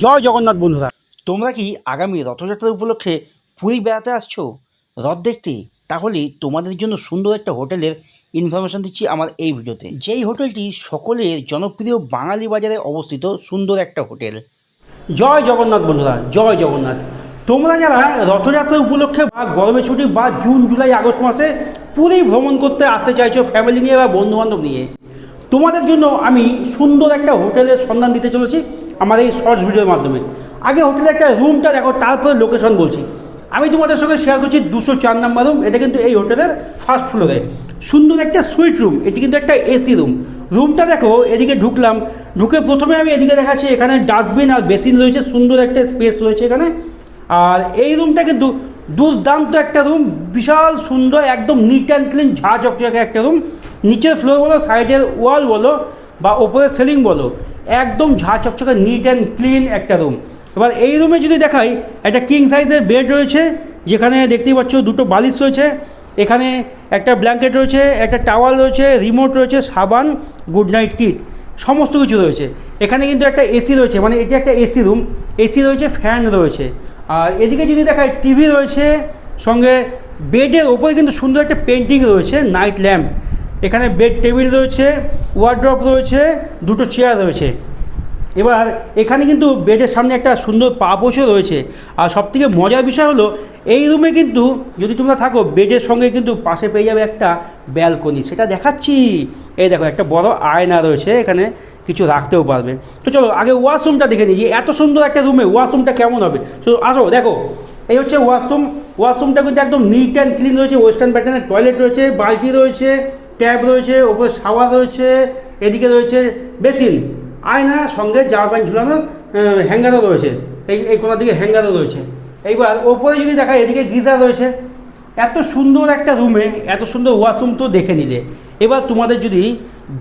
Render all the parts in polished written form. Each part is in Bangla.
জয় জগন্নাথ বন্ধুরা। তোমরা কি আগামী রথযাত্রা উপলক্ষে পুরী বেড়াতে আসছো রথ দেখতে? তাহলে তোমাদের জন্য সুন্দর একটা হোটেলের ইনফরমেশন দিচ্ছি আমার এই ভিডিওতে। যেই হোটেলটি সকলের জনপ্রিয় বাঙালি বাজারে অবস্থিত সুন্দর একটা হোটেল। জয় জগন্নাথ বন্ধুরা, জয় জগন্নাথ। তোমরা যারা রথযাত্রা উপলক্ষে বা গরমের ছুটি বা জুন জুলাই আগস্ট মাসে পুরী ভ্রমণ করতে আসতে চাইছো ফ্যামিলি নিয়ে বা বন্ধুবান্ধব নিয়ে, তোমাদের জন্য আমি সুন্দর একটা হোটেলের সন্ধান দিতে চলেছি আমার এই শর্টস ভিডিওর মাধ্যমে। আগে হোটেলের একটা রুমটা দেখো, তারপরে লোকেশন বলছি। আমি তোমাদের সঙ্গে শেয়ার করছি 204 নম্বর রুম। এটা কিন্তু এই হোটেলের ফার্স্ট ফ্লোরে সুন্দর একটা সুইট রুম। এটি কিন্তু একটা এসি রুম। রুমটা দেখো, এদিকে ঢুকলাম, ঢুকে প্রথমে আমি এদিকে দেখাচ্ছি, এখানে ডাস্টবিন আর বেসিন রয়েছে, সুন্দর একটা স্পেস রয়েছে এখানে। আর এই রুমটা কিন্তু দুর্দান্ত একটা রুম, বিশাল সুন্দর, একদম নিট অ্যান্ড ক্লিন, ঝা চকচকে একটা রুম। নিচের ফ্লোর বলো, সাইডের ওয়াল বলো বা ওপরের সিলিং বলো, একদম ঝা চকচকে নিট অ্যান্ড ক্লিন একটা রুম। এবার এই রুমে যদি দেখাই, একটা কিং সাইজের বেড রয়েছে, যেখানে দেখতেই পাচ্ছ দুটো বালিশ রয়েছে, এখানে একটা ব্ল্যাঙ্কেট রয়েছে, একটা টাওয়াল রয়েছে, রিমোট রয়েছে, সাবান, গুড নাইট কিট, সমস্ত কিছু রয়েছে। এখানে কিন্তু একটা এসি রয়েছে, মানে এটি একটা এসি রুম, এসি রয়েছে, ফ্যান রয়েছে। আর এদিকে যদি দেখায়, টিভি রয়েছে, সঙ্গে বেডের ওপরে কিন্তু সুন্দর একটা পেন্টিং রয়েছে, নাইট ল্যাম্প। এখানে বেড টেবিল রয়েছে, ওয়ার্ড্রপ রয়েছে, দুটো চেয়ার রয়েছে। এবার এখানে কিন্তু বেডের সামনে একটা সুন্দর পা পোছও রয়েছে। আর সবথেকে মজার বিষয় হলো, এই রুমে কিন্তু যদি তোমরা থাকো, বেডের সঙ্গে কিন্তু পাশে পেয়ে যাবে একটা ব্যালকনি, সেটা দেখাচ্ছি। এই দেখো, একটা বড় আয়না রয়েছে, এখানে কিছু রাখতেও পারবে। তো চলো আগে ওয়াশরুমটা দেখে নিই, যে এত সুন্দর একটা রুমে ওয়াশরুমটা কেমন হবে। তো আসো দেখো, এই হচ্ছে ওয়াশরুম। ওয়াশরুমটা কিন্তু একদম নিট অ্যান্ড ক্লিন রয়েছে, ওয়েস্টার্ন প্যাটার্নের টয়লেট রয়েছে, বালতি রয়েছে, ট্যাপ রয়েছে, ওপরে শাওয়ার রয়েছে, এদিকে রয়েছে বেসিন, আয়না, সঙ্গে জামা প্যান্ট ঝুলানোর হ্যাঙ্গারও রয়েছে, এই কোনার দিকে হ্যাঙ্গারও রয়েছে। এইবার ওপরে যদি দেখা, এদিকে গিজার রয়েছে। এত সুন্দর একটা রুমে এত সুন্দর ওয়াশরুম তো দেখে নিলে, এবার তোমাদের যদি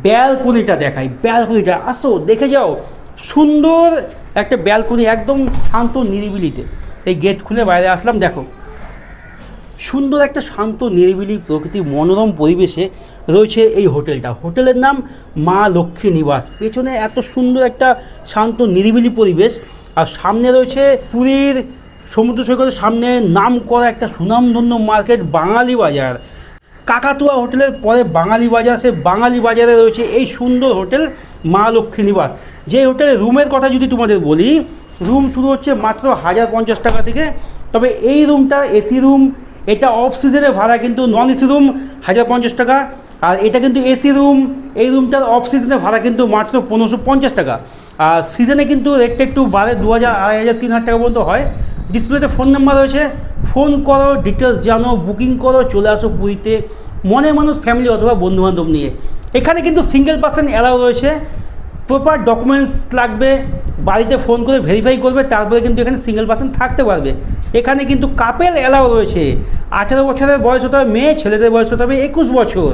ব্যালকনিটা দেখাই, ব্যালকনিটা আসো দেখে যাও। সুন্দর একটা ব্যালকনি, একদম শান্ত নিরিবিলিতে। এই গেট খুলে বাইরে আসলাম, দেখো সুন্দর একটা শান্ত নিরিবিলি প্রকৃতি মনোরম পরিবেশে রয়েছে এই হোটেলটা। হোটেলের নাম মা লক্ষ্মী নিবাস। পেছনে এত সুন্দর একটা শান্ত নিরিবিলি পরিবেশ, আর সামনে রয়েছে পুরীর সমুদ্র সৈকতের সামনে নাম করা একটা সুনামধন্য মার্কেট বাঙালি বাজার। কাকাতুয়া হোটেলের পরে বাঙালি বাজার, সে বাঙালি বাজারে রয়েছে এই সুন্দর হোটেল মা লক্ষ্মী নিবাস। যে হোটেলের রুমের কথা যদি তোমাদের বলি, রুম শুরু হচ্ছে মাত্র 1050 টাকা থেকে। তবে এই রুমটা এসি রুম, এটা অফ সিজনে ভাড়া কিন্তু নন এসি রুম 1050 টাকা। আর এটা কিন্তু এসি রুম, এই রুমটার অফ সিজনে ভাড়া কিন্তু মাত্র 1550 টাকা। আর সিজনে কিন্তু রেটটা একটু বাড়ে, 2000, 2500, 3000 টাকা পর্যন্ত হয়। ডিসপ্লেতে ফোন নাম্বার রয়েছে, ফোন করো, ডিটেলস জানো, বুকিং করো, চলে আসো পুরীতে মনের মানুষ, ফ্যামিলি অথবা বন্ধুবান্ধব নিয়ে। এখানে কিন্তু সিঙ্গেল পার্সন অ্যালাউ রয়েছে। প্রপার ডকুমেন্টস লাগবে, বাড়িতে ফোন করে ভেরিফাই করবে, তারপরে কিন্তু এখানে সিঙ্গেল পার্সন থাকতে পারবে। এখানে কিন্তু কাপেল অ্যালাউ রয়েছে। 18 বছরের বয়স হতে হবে মেয়ে, ছেলেদের বয়স হতে হবে 21 বছর।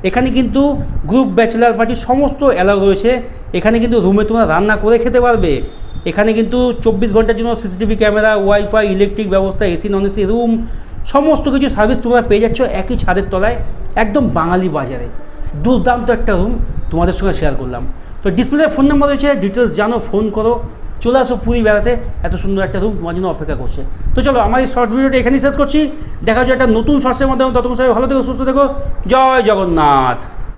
এখানে কিন্তু গ্রুপ ব্যাচেলার পার্টি সমস্ত অ্যালাউ রয়েছে। এখানে কিন্তু রুমে তোমরা রান্না করে খেতে পারবে। এখানে কিন্তু 24 ঘন্টার জন্য সিসিটিভি ক্যামেরা, ওয়াইফাই, ইলেকট্রিক ব্যবস্থা, এসি নন এসি রুম, সমস্ত কিছু সার্ভিস তোমরা পেয়ে যাচ্ছ একই ছাদের তলায়, একদম বাঙালি বাজারে। দুর্দান্ত একটা রুম তোমাদের সঙ্গে শেয়ার করলাম। তো ডিসপ্লেতে ফোন নাম্বার রয়েছে, ডিটেলস জানো, ফোন করো, চলে আসো পুরী বেড়াতে। এত সুন্দর একটা রুম তোমার জন্য অপেক্ষা করছে। তো চলো আমার এই শর্টস ভিডিওটা এখানেই শেষ করছি। দেখা যায় একটা নতুন শর্টসের মাধ্যমে। ততক্ষণ সবাই ভালো থেকো, সুস্থ থেকো। জয় জগন্নাথ।